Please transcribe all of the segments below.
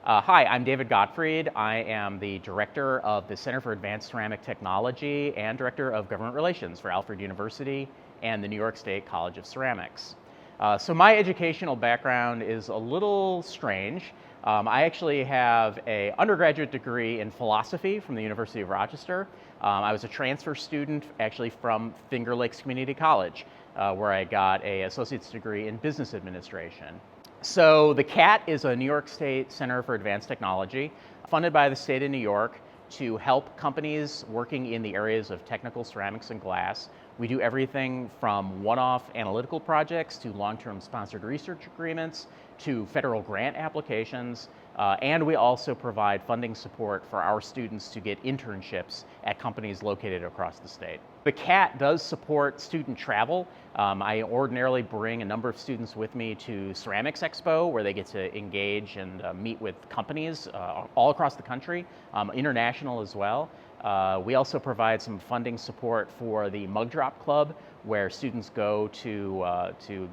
Hi, I'm David Gottfried. I am the Director of the Center for Advanced Ceramic Technology and Director of Government Relations for Alfred University and the New York State College of Ceramics. So my educational background is a little strange. I actually have an undergraduate degree in philosophy from the University of Rochester. I was a transfer student actually from Finger Lakes Community College, where I got an associate's degree in business administration. So the CACT is a New York State Center for Advanced Technology, funded by the state of New York to help companies working in the areas of technical ceramics and glass. We do everything from one-off analytical projects to long-term sponsored research agreements to federal grant applications, and we also provide funding support for our students to get internships at companies located across the state. The CAT does support student travel. I ordinarily bring a number of students with me to Ceramics Expo, where they get to engage and meet with companies all across the country, international as well. We also provide some funding support for the Mug Drop Club, where students go to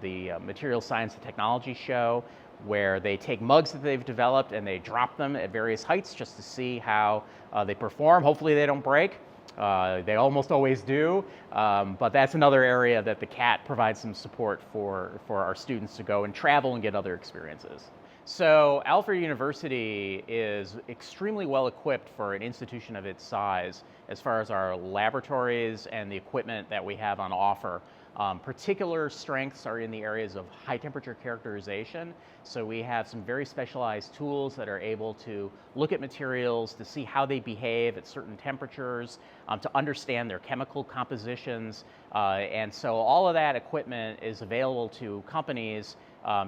the Materials Science and Technology show, where they take mugs that they've developed and they drop them at various heights just to see how they perform. Hopefully they don't break. They almost always do, but that's another area that the CAT provides some support for our students to go and travel and get other experiences. So Alfred University is extremely well equipped for an institution of its size as far as our laboratories and the equipment that we have on offer. Particular strengths are in the areas of high temperature characterization. So we have some very specialized tools that are able to look at materials to see how they behave at certain temperatures, to understand their chemical compositions. And so all of that equipment is available to companies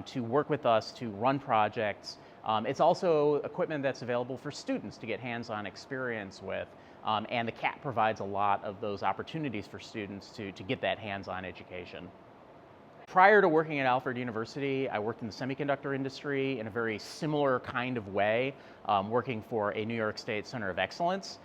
to work with us to run projects. It's also equipment that's available for students to get hands-on experience with. And the CAT provides a lot of those opportunities for students to get that hands-on education. Prior to working at Alfred University, I worked in the semiconductor industry in a very similar kind of way, working for a New York State Center of Excellence,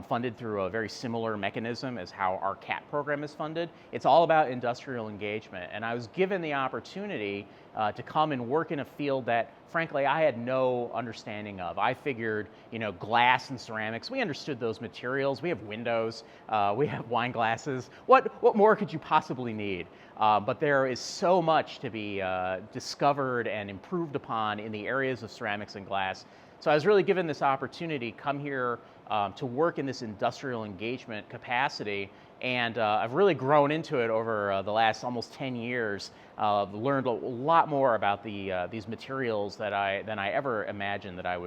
funded through a very similar mechanism as how our CAT program is funded. It's all about industrial engagement, and I was given the opportunity to come and work in a field that, frankly, I had no understanding of. I figured, glass and ceramics, we understood those materials. We have windows, we have wine glasses. What more could you possibly need? But there is so much to be discovered and improved upon in the areas of ceramics and glass. So I was really given this opportunity to come here to work in this industrial engagement capacity, and I've really grown into it over the last almost 10 years. Learned a lot more about these materials than I ever imagined that I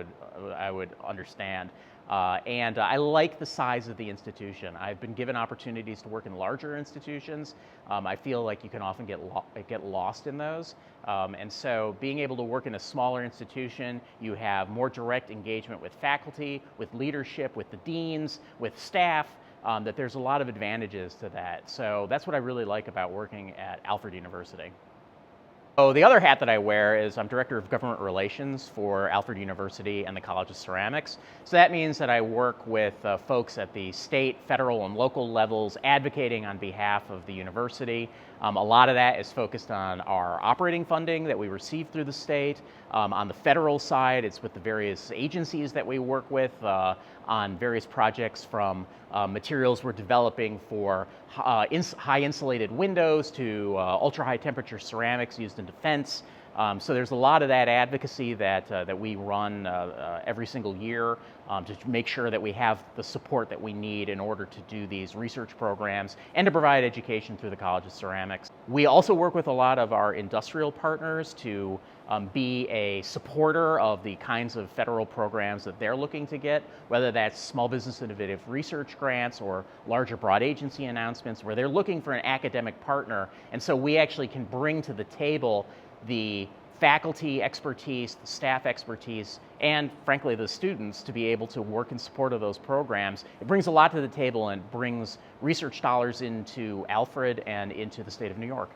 would understand. And I like the size of the institution. I've been given opportunities to work in larger institutions. I feel like you can often get lost in those. And so being able to work in a smaller institution, you have more direct engagement with faculty, with leadership, with the deans, with staff, that there's a lot of advantages to that. So that's what I really like about working at Alfred University. So the other hat that I wear is I'm Director of Government Relations for Alfred University and the College of Ceramics. So that means that I work with folks at the state, federal, and local levels advocating on behalf of the university. A lot of that is focused on our operating funding that we receive through the state. On the federal side, it's with the various agencies that we work with on various projects, from materials we're developing for high insulated windows to ultra high temperature ceramics used in defense. So there's a lot of that advocacy that we run every single year to make sure that we have the support that we need in order to do these research programs and to provide education through the College of Ceramics. We also work with a lot of our industrial partners to be a supporter of the kinds of federal programs that they're looking to get, whether that's small business innovative research grants or larger broad agency announcements where they're looking for an academic partner. And so we actually can bring to the table the faculty expertise, the staff expertise, and frankly the students to be able to work in support of those programs. It brings a lot to the table and brings research dollars into Alfred and into the state of New York.